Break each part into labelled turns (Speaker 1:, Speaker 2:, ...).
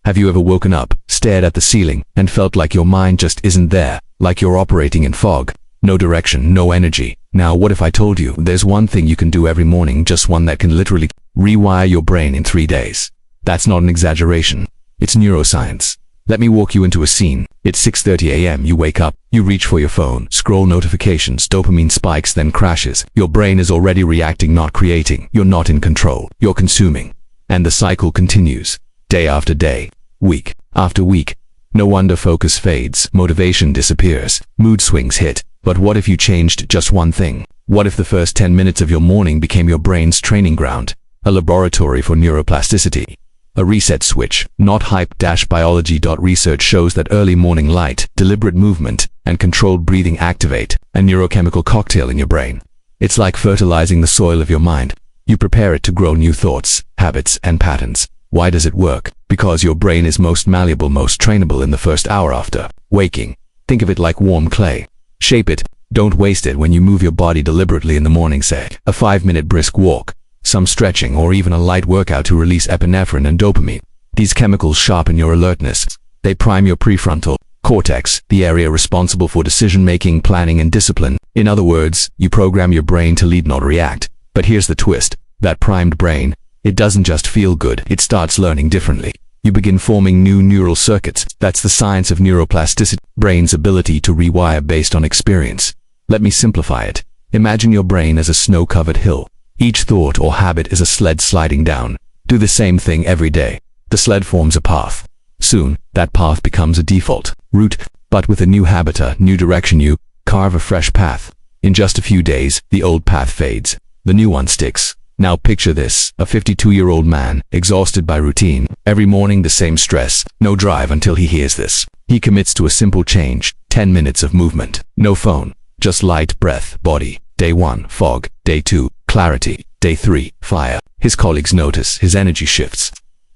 Speaker 1: Have you ever woken up, stared at the ceiling, and felt like your mind just isn't there, like you're operating in fog? No direction, no energy. Now what if I told you there's one thing you can do every morning, just one that can literally rewire your brain in 3 days? That's not an exaggeration. It's neuroscience. Let me walk you into a scene. It's 6:30 a.m. You wake up, you reach for your phone, scroll notifications, dopamine spikes, then crashes. Your brain is already reacting, not creating. You're not in control. You're consuming. And the cycle continues. Day after day, week after week. No wonder focus fades, motivation disappears, mood swings hit. But what if you changed just one thing? What if the first 10 minutes of your morning became your brain's training ground, a laboratory for neuroplasticity? A reset switch, not hype. Biology. Research shows that early morning light, deliberate movement, and controlled breathing activate a neurochemical cocktail in your brain. It's like fertilizing the soil of your mind. You prepare it to grow new thoughts, habits, and patterns. Why does it work? Because your brain is most malleable, most trainable in the first hour after waking. Think of it like warm clay. Shape it, don't waste it. When you move your body deliberately in the morning, say a 5-minute brisk walk, some stretching, or even a light workout to release epinephrine and dopamine. These chemicals sharpen your alertness. They prime your prefrontal cortex, the area responsible for decision-making, planning, and discipline. In other words, you program your brain to lead, not react. But here's the twist. That primed brain, it doesn't just feel good, it starts learning differently. You begin forming new neural circuits. That's the science of neuroplasticity, brain's ability to rewire based on experience. Let me simplify it. Imagine your brain as a snow-covered hill. Each thought or habit is a sled sliding down. Do the same thing every day. The sled forms a path. Soon, that path becomes a default route, but with a new habit, a new direction, you carve a fresh path. In just a few days, the old path fades. The new one sticks. Now picture this, a 52-year-old man, exhausted by routine. Every morning the same stress, no drive until he hears this. He commits to a simple change, 10 minutes of movement. No phone, just light breath, body. Day 1, fog. Day 2, clarity. Day 3, fire. His colleagues notice his energy shifts.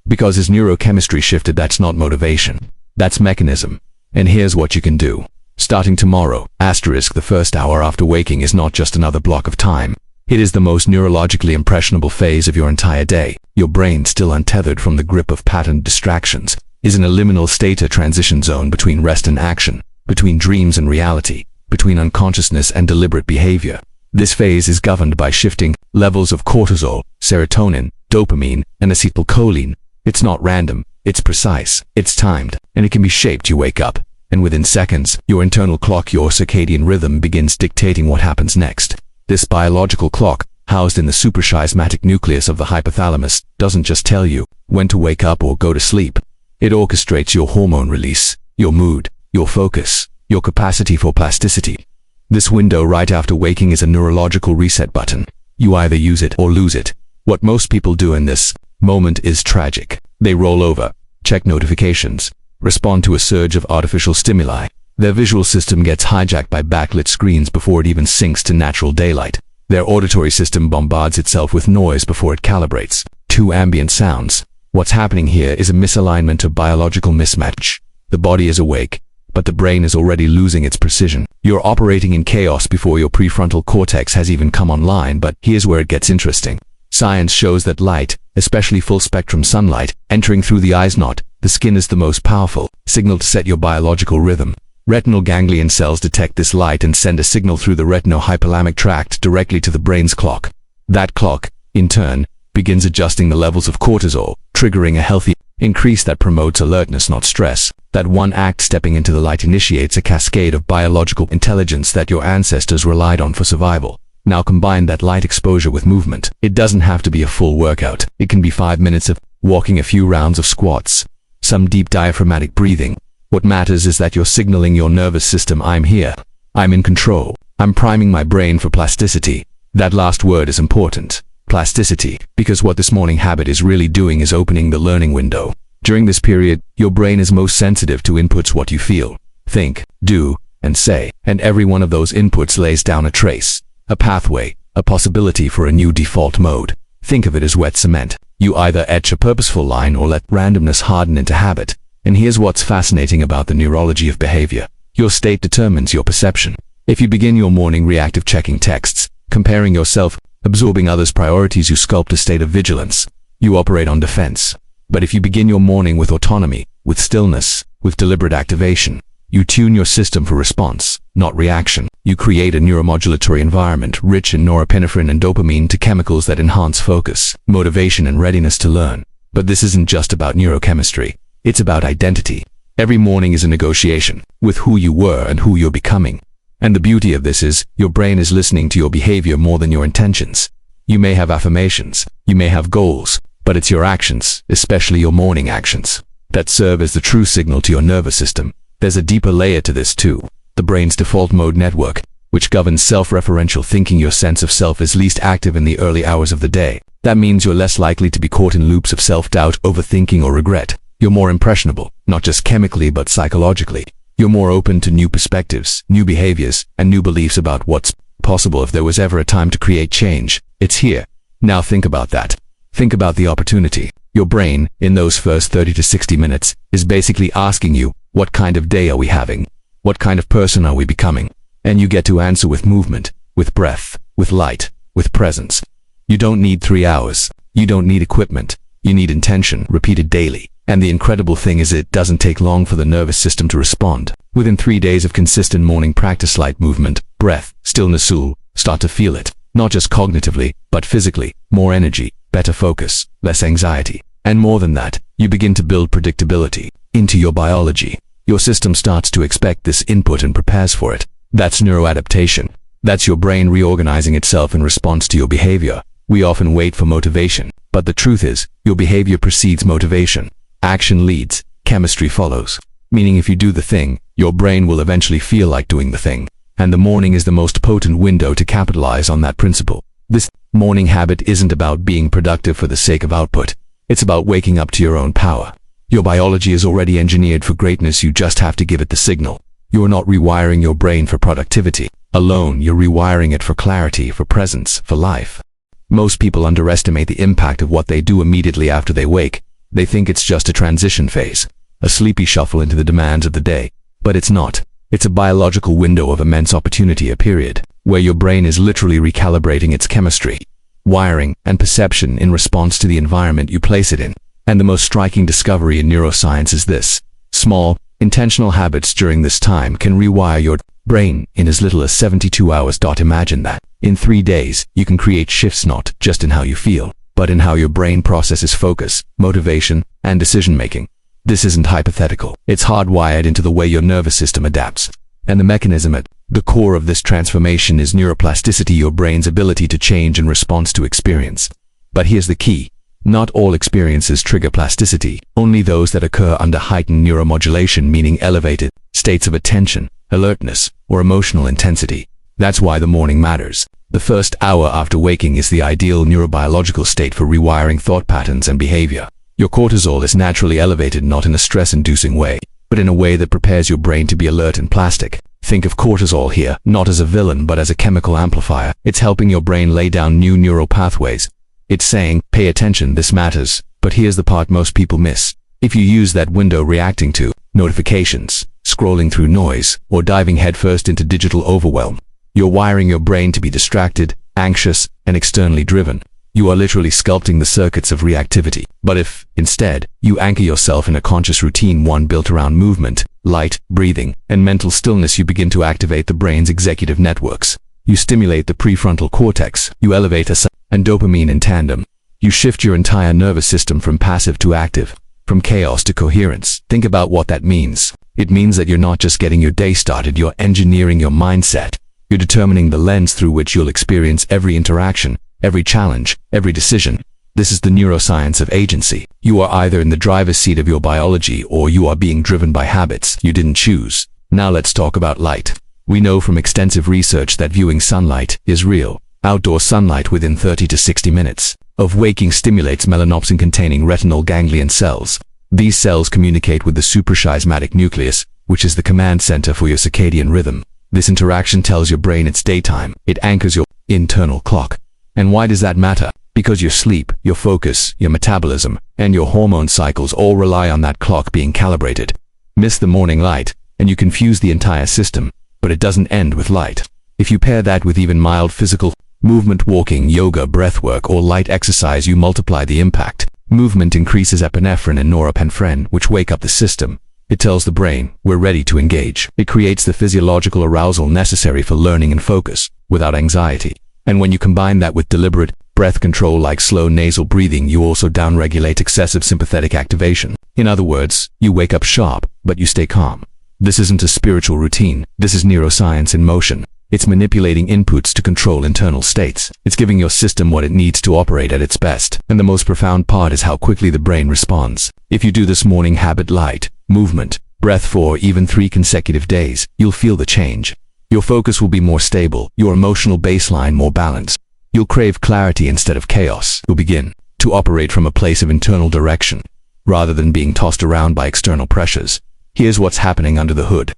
Speaker 1: Because his neurochemistry shifted. That's not motivation. That's mechanism. And here's what you can do. Starting tomorrow, *, the first hour after waking is not just another block of time. It is the most neurologically impressionable phase of your entire day. Your brain, still untethered from the grip of patterned distractions, is in a liminal state, a transition zone between rest and action, between dreams and reality, between unconsciousness and deliberate behavior. This phase is governed by shifting levels of cortisol, serotonin, dopamine, and acetylcholine. It's not random, it's precise, it's timed, and it can be shaped. You wake up, and within seconds, your internal clock, your circadian rhythm, begins dictating what happens next. This biological clock, housed in the suprachiasmatic nucleus of the hypothalamus, doesn't just tell you when to wake up or go to sleep. It orchestrates your hormone release, your mood, your focus, your capacity for plasticity. This window right after waking is a neurological reset button. You either use it or lose it. What most people do in this moment is tragic. They roll over, check notifications, respond to a surge of artificial stimuli. Their visual system gets hijacked by backlit screens before it even sinks to natural daylight. Their auditory system bombards itself with noise before it calibrates to ambient sounds. What's happening here is a misalignment, a biological mismatch. The body is awake, but the brain is already losing its precision. You're operating in chaos before your prefrontal cortex has even come online. But here's where it gets interesting. Science shows that light, especially full-spectrum sunlight, entering through the eyes, not the skin, is the most powerful signal to set your biological rhythm. Retinal ganglion cells detect this light and send a signal through the retinohypothalamic tract directly to the brain's clock. That clock, in turn, begins adjusting the levels of cortisol, triggering a healthy increase that promotes alertness, not stress. That one act, stepping into the light, initiates a cascade of biological intelligence that your ancestors relied on for survival. Now combine that light exposure with movement. It doesn't have to be a full workout. It can be 5 minutes of walking, a few rounds of squats, some deep diaphragmatic breathing. What matters is that you're signaling your nervous system, I'm here, I'm in control, I'm priming my brain for plasticity. That last word is important, plasticity, because what this morning habit is really doing is opening the learning window. During this period, your brain is most sensitive to inputs, what you feel, think, do, and say, and every one of those inputs lays down a trace, a pathway, a possibility for a new default mode. Think of it as wet cement. You either etch a purposeful line or let randomness harden into habit. And here's what's fascinating about the neurology of behavior. Your state determines your perception. If you begin your morning reactive, checking texts, comparing yourself, absorbing others' priorities, you sculpt a state of vigilance. You operate on defense. But if you begin your morning with autonomy, with stillness, with deliberate activation, you tune your system for response, not reaction. You create a neuromodulatory environment rich in norepinephrine and dopamine to chemicals that enhance focus, motivation, and readiness to learn. But this isn't just about neurochemistry. It's about identity. Every morning is a negotiation with who you were and who you're becoming. And the beauty of this is, your brain is listening to your behavior more than your intentions. You may have affirmations, you may have goals, but it's your actions, especially your morning actions, that serve as the true signal to your nervous system. There's a deeper layer to this too. The brain's default mode network, which governs self-referential thinking. Your sense of self is least active in the early hours of the day. That means you're less likely to be caught in loops of self-doubt, overthinking, or regret. You're more impressionable, not just chemically but psychologically. You're more open to new perspectives, new behaviors, and new beliefs about what's possible. If there was ever a time to create change, it's here. Now think about that. Think about the opportunity. Your brain, in those first 30 to 60 minutes, is basically asking you, what kind of day are we having? What kind of person are we becoming? And you get to answer with movement, with breath, with light, with presence. You don't need 3 hours. You don't need equipment. You need intention, repeated daily. And the incredible thing is, it doesn't take long for the nervous system to respond. Within 3 days of consistent morning practice, light movement, breath, stillness, you'll start to feel it. Not just cognitively, but physically. More energy, better focus, less anxiety. And more than that, you begin to build predictability into your biology. Your system starts to expect this input and prepares for it. That's neuroadaptation. That's your brain reorganizing itself in response to your behavior. We often wait for motivation, but the truth is, your behavior precedes motivation. Action leads, chemistry follows. Meaning if you do the thing, your brain will eventually feel like doing the thing. And the morning is the most potent window to capitalize on that principle. This morning habit isn't about being productive for the sake of output. It's about waking up to your own power. Your biology is already engineered for greatness. You just have to give it the signal. You're not rewiring your brain for productivity alone. You're rewiring it for clarity, for presence, for life. Most people underestimate the impact of what they do immediately after they wake. They think it's just a transition phase, a sleepy shuffle into the demands of the day. But it's not. It's a biological window of immense opportunity, a period where your brain is literally recalibrating its chemistry, wiring, and perception in response to the environment you place it in. And the most striking discovery in neuroscience is this: small, intentional habits during this time can rewire your brain in as little as 72 hours. Imagine that. In 3 days, you can create shifts not just in how you feel, but in how your brain processes focus, motivation, and decision-making. This isn't hypothetical. It's hardwired into the way your nervous system adapts. And the mechanism at the core of this transformation is neuroplasticity, your brain's ability to change in response to experience. But here's the key. Not all experiences trigger plasticity, only those that occur under heightened neuromodulation, meaning elevated states of attention, alertness, or emotional intensity. That's why the morning matters. The first hour after waking is the ideal neurobiological state for rewiring thought patterns and behavior. Your cortisol is naturally elevated, not in a stress-inducing way, but in a way that prepares your brain to be alert and plastic. Think of cortisol here, not as a villain but as a chemical amplifier. It's helping your brain lay down new neural pathways. It's saying, pay attention, this matters. But here's the part most people miss. If you use that window reacting to notifications, scrolling through noise, or diving headfirst into digital overwhelm, you're wiring your brain to be distracted, anxious, and externally driven. You are literally sculpting the circuits of reactivity. But if, instead, you anchor yourself in a conscious routine, one built around movement, light, breathing, and mental stillness, you begin to activate the brain's executive networks. You stimulate the prefrontal cortex. You elevate and dopamine in tandem. You shift your entire nervous system from passive to active, from chaos to coherence. Think about what that means. It means that you're not just getting your day started, you're engineering your mindset. You're determining the lens through which you'll experience every interaction, every challenge, every decision. This is the neuroscience of agency. You are either in the driver's seat of your biology or you are being driven by habits you didn't choose. Now let's talk about light. We know from extensive research that viewing sunlight is real. Outdoor sunlight within 30 to 60 minutes of waking stimulates melanopsin-containing retinal ganglion cells. These cells communicate with the suprachiasmatic nucleus, which is the command center for your circadian rhythm. This interaction tells your brain it's daytime. It anchors your internal clock. And why does that matter? Because your sleep, your focus, your metabolism, and your hormone cycles all rely on that clock being calibrated. Miss the morning light, and you confuse the entire system. But it doesn't end with light. If you pair that with even mild physical movement, walking, yoga, breathwork, or light exercise, you multiply the impact. Movement increases epinephrine and norepinephrine, which wake up the system. It tells the brain, we're ready to engage. It creates the physiological arousal necessary for learning and focus, without anxiety. And when you combine that with deliberate breath control like slow nasal breathing, you also downregulate excessive sympathetic activation. In other words, you wake up sharp, but you stay calm. This isn't a spiritual routine. This is neuroscience in motion. It's manipulating inputs to control internal states. It's giving your system what it needs to operate at its best. And the most profound part is how quickly the brain responds. If you do this morning habit light, movement, breath for even 3 consecutive days, you'll feel the change. Your focus will be more stable, your emotional baseline more balanced. You'll crave clarity instead of chaos. You'll begin to operate from a place of internal direction, rather than being tossed around by external pressures. Here's what's happening under the hood.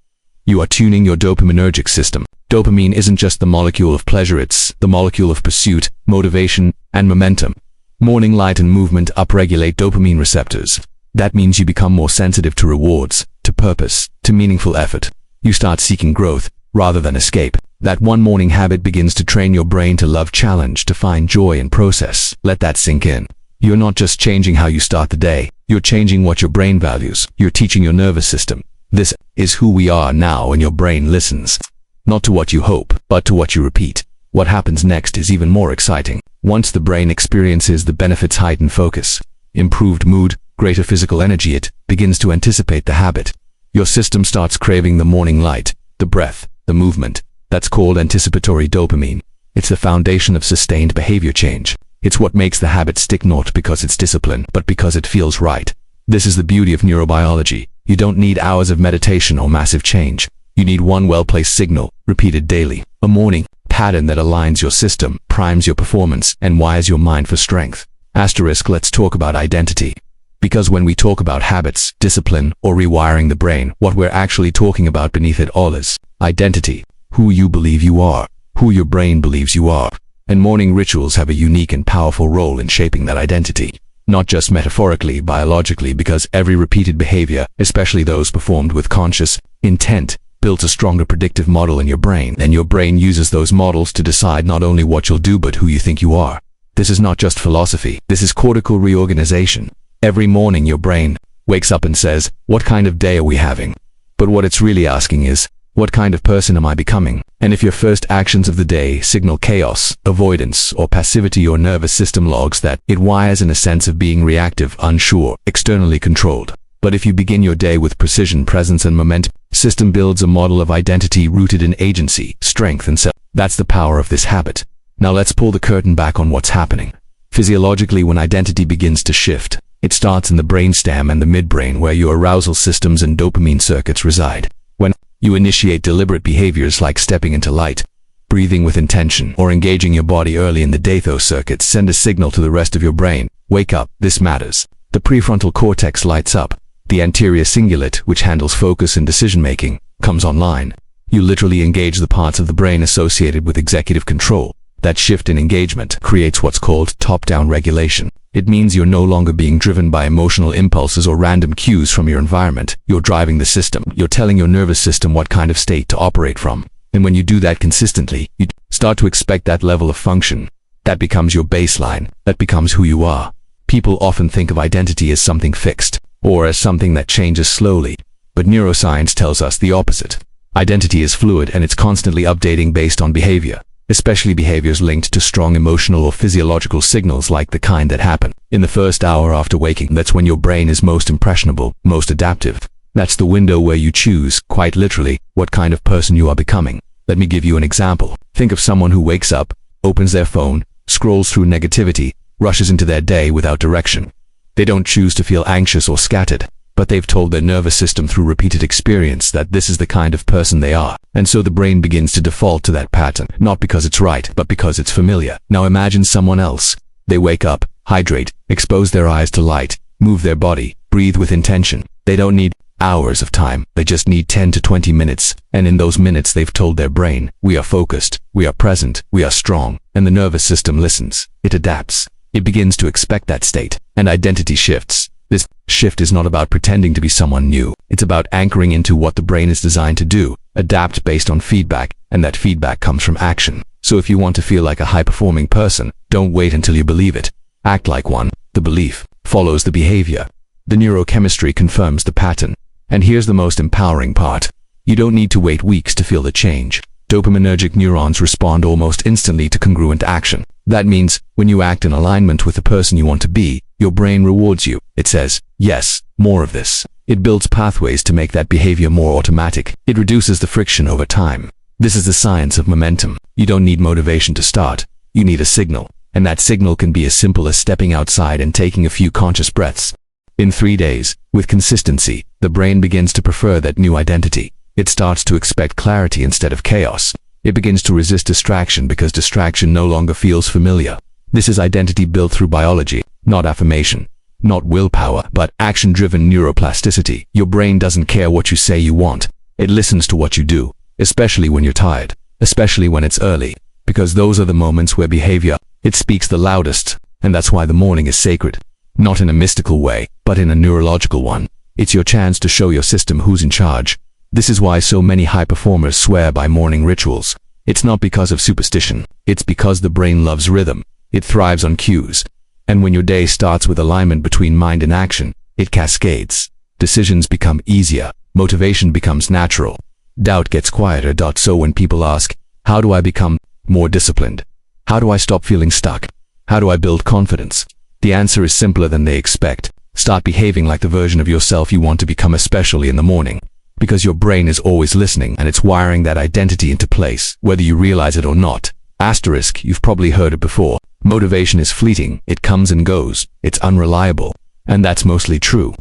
Speaker 1: You are tuning your dopaminergic system. Dopamine isn't just the molecule of pleasure, it's the molecule of pursuit, motivation, and momentum. Morning light and movement upregulate dopamine receptors. That means you become more sensitive to rewards, to purpose, to meaningful effort. You start seeking growth, rather than escape. That one morning habit begins to train your brain to love challenge, to find joy in process. Let that sink in. You're not just changing how you start the day, you're changing what your brain values. You're teaching your nervous system. This is who we are now, and your brain listens. Not to what you hope, but to what you repeat. What happens next is even more exciting. Once the brain experiences the benefits, heightened focus, improved mood, greater physical energy, it begins to anticipate the habit. Your system starts craving the morning light, the breath, the movement. That's called anticipatory dopamine. It's the foundation of sustained behavior change. It's what makes the habit stick, not because it's discipline, but because it feels right. This is the beauty of neurobiology. You don't need hours of meditation or massive change. You need one well-placed signal, repeated daily. A morning pattern that aligns your system, primes your performance, and wires your mind for strength. Asterisk, let's talk about identity. Because when we talk about habits, discipline, or rewiring the brain, what we're actually talking about beneath it all is identity. Who you believe you are, who your brain believes you are. And morning rituals have a unique and powerful role in shaping that identity. Not just metaphorically, biologically, because every repeated behavior, especially those performed with conscious intent, builds a stronger predictive model in your brain. And your brain uses those models to decide not only what you'll do, but who you think you are. This is not just philosophy. This is cortical reorganization. Every morning your brain wakes up and says, what kind of day are we having? But what it's really asking is, what kind of person am I becoming? And if your first actions of the day signal chaos, avoidance, or passivity, your nervous system logs that. It wires in a sense of being reactive, unsure, externally controlled. But if you begin your day with precision, presence, and momentum, system builds a model of identity rooted in agency, strength, and self. That's the power of this habit. Now let's pull the curtain back on what's happening. Physiologically, when identity begins to shift, it starts in the brainstem and the midbrain, where your arousal systems and dopamine circuits reside. When you initiate deliberate behaviors like stepping into light, breathing with intention, or engaging your body early in the day, those circuits send a signal to the rest of your brain. Wake up, this matters. The prefrontal cortex lights up. The anterior cingulate, which handles focus and decision-making, comes online. You literally engage the parts of the brain associated with executive control. That shift in engagement creates what's called top-down regulation. It means you're no longer being driven by emotional impulses or random cues from your environment. You're driving the system. You're telling your nervous system what kind of state to operate from. And when you do that consistently, you start to expect that level of function. That becomes your baseline. That becomes who you are. People often think of identity as something fixed, or as something that changes slowly. But neuroscience tells us the opposite. Identity is fluid, and it's constantly updating based on behavior, especially behaviors linked to strong emotional or physiological signals like the kind that happen in the first hour after waking. That's when your brain is most impressionable, most adaptive. That's the window where you choose, quite literally, what kind of person you are becoming. Let me give you an example. Think of someone who wakes up, opens their phone, scrolls through negativity, rushes into their day without direction. They don't choose to feel anxious or scattered, but they've told their nervous system through repeated experience that this is the kind of person they are. And so the brain begins to default to that pattern, not because it's right, but because it's familiar. Now imagine someone else. They wake up, hydrate, expose their eyes to light, move their body, breathe with intention. They don't need hours of time. They just need 10 to 20 minutes. And in those minutes they've told their brain, we are focused, we are present, we are strong. And the nervous system listens. It adapts. It begins to expect that state. And identity shifts. This shift is not about pretending to be someone new. It's about anchoring into what the brain is designed to do, adapt based on feedback, and that feedback comes from action. So if you want to feel like a high-performing person, don't wait until you believe it. Act like one. The belief follows the behavior. The neurochemistry confirms the pattern. And here's the most empowering part. You don't need to wait weeks to feel the change. Dopaminergic neurons respond almost instantly to congruent action. That means, when you act in alignment with the person you want to be, your brain rewards you. It says, yes, more of this. It builds pathways to make that behavior more automatic. It reduces the friction over time. This is the science of momentum. You don't need motivation to start. You need a signal. And that signal can be as simple as stepping outside and taking a few conscious breaths. In 3 days, with consistency, the brain begins to prefer that new identity. It starts to expect clarity instead of chaos. It begins to resist distraction because distraction no longer feels familiar. This is identity built through biology, not affirmation, not willpower, but action-driven neuroplasticity. Your brain doesn't care what you say you want. It listens to what you do, especially when you're tired, especially when it's early, because those are the moments where behavior, it speaks the loudest, and that's why the morning is sacred. Not in a mystical way, but in a neurological one. It's your chance to show your system who's in charge. This is why so many high performers swear by morning rituals. It's not because of superstition. It's because the brain loves rhythm. It thrives on cues. And when your day starts with alignment between mind and action, it cascades. Decisions become easier. Motivation becomes natural. Doubt gets quieter. So when people ask, how do I become more disciplined? How do I stop feeling stuck? How do I build confidence? The answer is simpler than they expect. Start behaving like the version of yourself you want to become, especially in the morning. Because your brain is always listening and it's wiring that identity into place, whether you realize it or not. Asterisk, you've probably heard it before. Motivation is fleeting, it comes and goes, it's unreliable. And that's mostly true.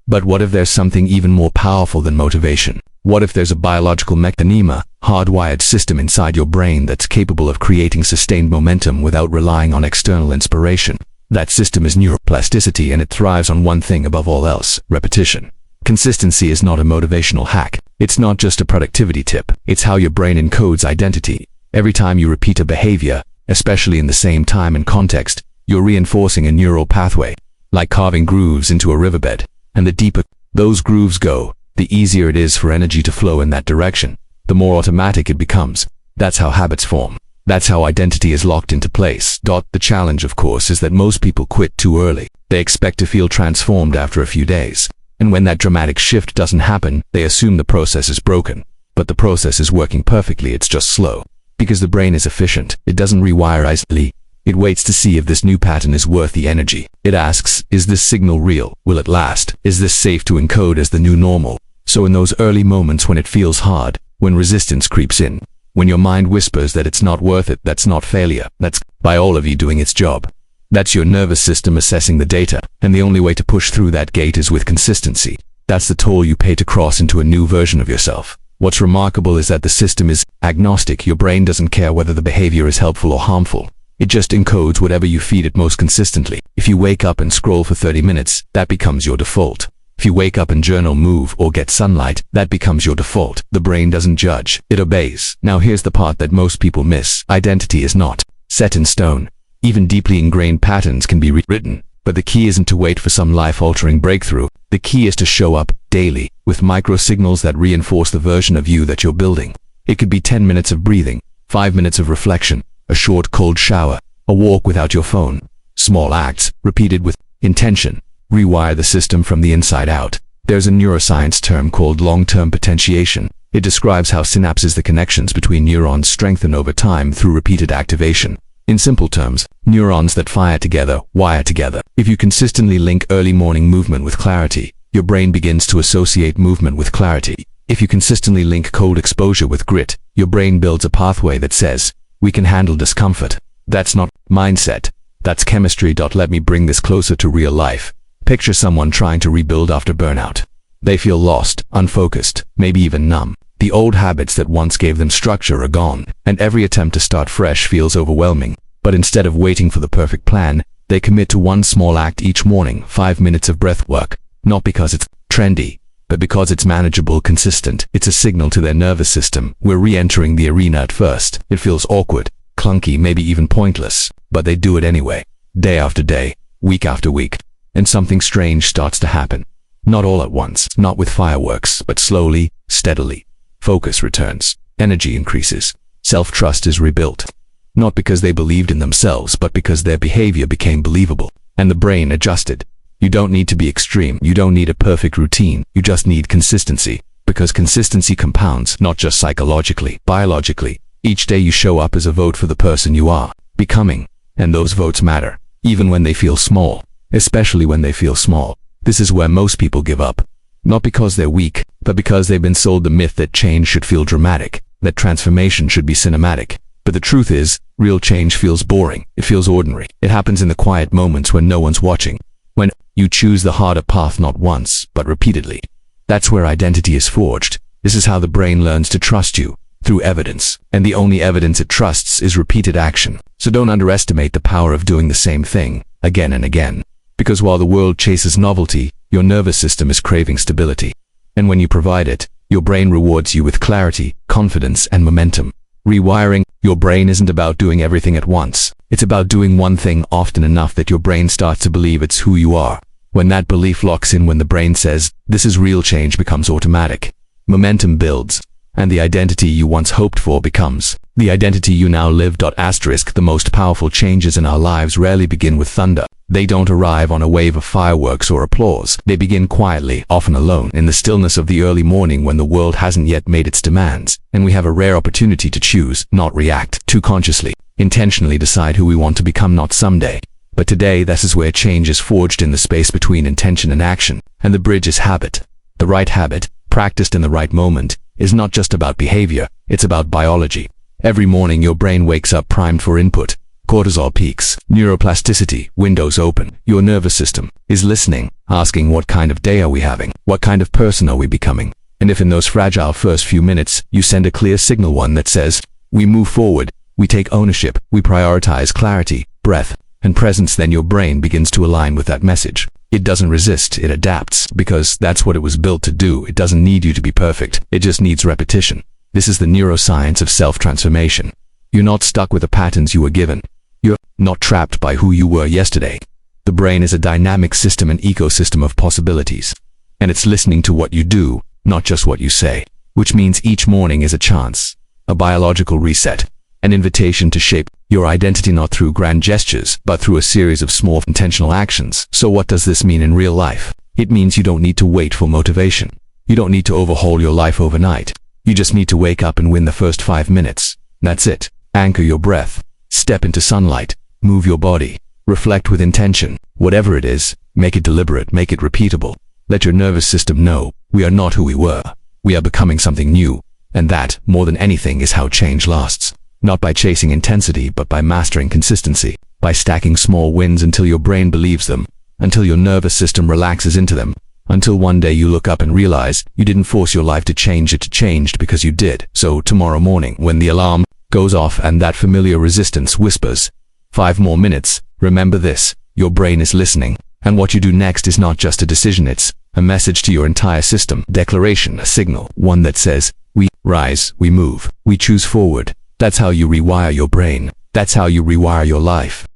Speaker 1: But what if there's something even more powerful than motivation? What if there's a biological mechanism, hardwired system inside your brain that's capable of creating sustained momentum without relying on external inspiration? That system is neuroplasticity, and it thrives on one thing above all else: repetition. Consistency is not a motivational hack. It's not just a productivity tip. It's how your brain encodes identity. Every time you repeat a behavior, especially in the same time and context, you're reinforcing a neural pathway, like carving grooves into a riverbed. And the deeper those grooves go, the easier it is for energy to flow in that direction. The more automatic it becomes. That's how habits form. That's how identity is locked into place. The challenge, of course, is that most people quit too early. They expect to feel transformed after a few days. And when that dramatic shift doesn't happen, they assume the process is broken. But the process is working perfectly, it's just slow. Because the brain is efficient, it doesn't rewire easily. It waits to see if this new pattern is worth the energy. It asks, is this signal real? Will it last? Is this safe to encode as the new normal? So in those early moments when it feels hard, when resistance creeps in, when your mind whispers that it's not worth it, that's not failure, that's biology doing its job. That's your nervous system assessing the data, and the only way to push through that gate is with consistency. That's the toll you pay to cross into a new version of yourself. What's remarkable is that the system is agnostic. Your brain doesn't care whether the behavior is helpful or harmful. It just encodes whatever you feed it most consistently. If you wake up and scroll for 30 minutes, that becomes your default. If you wake up and journal, move, or get sunlight, that becomes your default. The brain doesn't judge, it obeys. Now here's the part that most people miss. Identity is not set in stone. Even deeply ingrained patterns can be rewritten, but the key isn't to wait for some life-altering breakthrough. The key is to show up daily with micro-signals that reinforce the version of you that you're building. It could be 10 minutes of breathing, 5 minutes of reflection, a short cold shower, a walk without your phone. Small acts, repeated with intention, rewire the system from the inside out. There's a neuroscience term called long-term potentiation. It describes how synapses, the connections between neurons, strengthen over time through repeated activation. In simple terms, neurons that fire together, wire together. If you consistently link early morning movement with clarity, your brain begins to associate movement with clarity. If you consistently link cold exposure with grit, your brain builds a pathway that says, we can handle discomfort. That's not mindset. That's chemistry. Let me bring this closer to real life. Picture someone trying to rebuild after burnout. They feel lost, unfocused, maybe even numb. The old habits that once gave them structure are gone, and every attempt to start fresh feels overwhelming. But instead of waiting for the perfect plan, they commit to one small act each morning, 5 minutes of breath work. Not because it's trendy, but because it's manageable, consistent. It's a signal to their nervous system. We're re-entering the arena at first. It feels awkward, clunky, maybe even pointless, but they do it anyway. Day after day, week after week. And something strange starts to happen. Not all at once, not with fireworks, but slowly, steadily. Focus returns, energy increases, self-trust is rebuilt. Not because they believed in themselves, but because their behavior became believable. And the brain adjusted. You don't need to be extreme. You don't need a perfect routine. You just need consistency. Because consistency compounds, not just psychologically, biologically. Each day you show up is a vote for the person you are becoming. And those votes matter, even when they feel small. Especially when they feel small. This is where most people give up. Not because they're weak, but because they've been sold the myth that change should feel dramatic, that transformation should be cinematic. But the truth is, real change feels boring. It feels ordinary. It happens in the quiet moments when no one's watching. When you choose the harder path not once, but repeatedly. That's where identity is forged. This is how the brain learns to trust you, through evidence. And the only evidence it trusts is repeated action. So don't underestimate the power of doing the same thing, again and again. Because while the world chases novelty, your nervous system is craving stability. And when you provide it, your brain rewards you with clarity, confidence, and momentum. Rewiring your brain isn't about doing everything at once. It's about doing one thing often enough that your brain starts to believe it's who you are. When that belief locks in, when the brain says, this is real, change becomes automatic. Momentum builds, and the identity you once hoped for becomes the identity you now live. The most powerful changes in our lives rarely begin with thunder. They don't arrive on a wave of fireworks or applause. They begin quietly, often alone, in the stillness of the early morning when the world hasn't yet made its demands, and we have a rare opportunity to choose, not react, to consciously, intentionally decide who we want to become, not someday, but today. This is where change is forged, in the space between intention and action, and the bridge is habit. The right habit, practiced in the right moment, is not just about behavior, it's about biology. Every morning your brain wakes up primed for input. Cortisol peaks, neuroplasticity, windows open. Your nervous system is listening, asking, what kind of day are we having? What kind of person are we becoming? And if in those fragile first few minutes you send a clear signal, one that says, we move forward, we take ownership, we prioritize clarity, breath, and presence, then your brain begins to align with that message. It doesn't resist, it adapts, because that's what it was built to do. It doesn't need you to be perfect, it just needs repetition. This is the neuroscience of self-transformation. You're not stuck with the patterns you were given. You're not trapped by who you were yesterday. The brain is a dynamic system, an ecosystem of possibilities. And it's listening to what you do, not just what you say. Which means each morning is a chance, a biological reset, an invitation to shape your identity, not through grand gestures, but through a series of small intentional actions. So what does this mean in real life? It means you don't need to wait for motivation. You don't need to overhaul your life overnight. You just need to wake up and win the first 5 minutes. That's it. Anchor your breath. Step into sunlight. Move your body. Reflect with intention. Whatever it is, make it deliberate, make it repeatable. Let your nervous system know, we are not who we were. We are becoming something new. And that, more than anything, is how change lasts. Not by chasing intensity, but by mastering consistency. By stacking small wins until your brain believes them. Until your nervous system relaxes into them. Until one day you look up and realize you didn't force your life to change, it changed because you did. So tomorrow morning, when the alarm goes off and that familiar resistance whispers, 5 more minutes, remember this, your brain is listening. And what you do next is not just a decision, it's a message to your entire system. Declaration, a signal, one that says, we rise, we move, we choose forward. That's how you rewire your brain. That's how you rewire your life.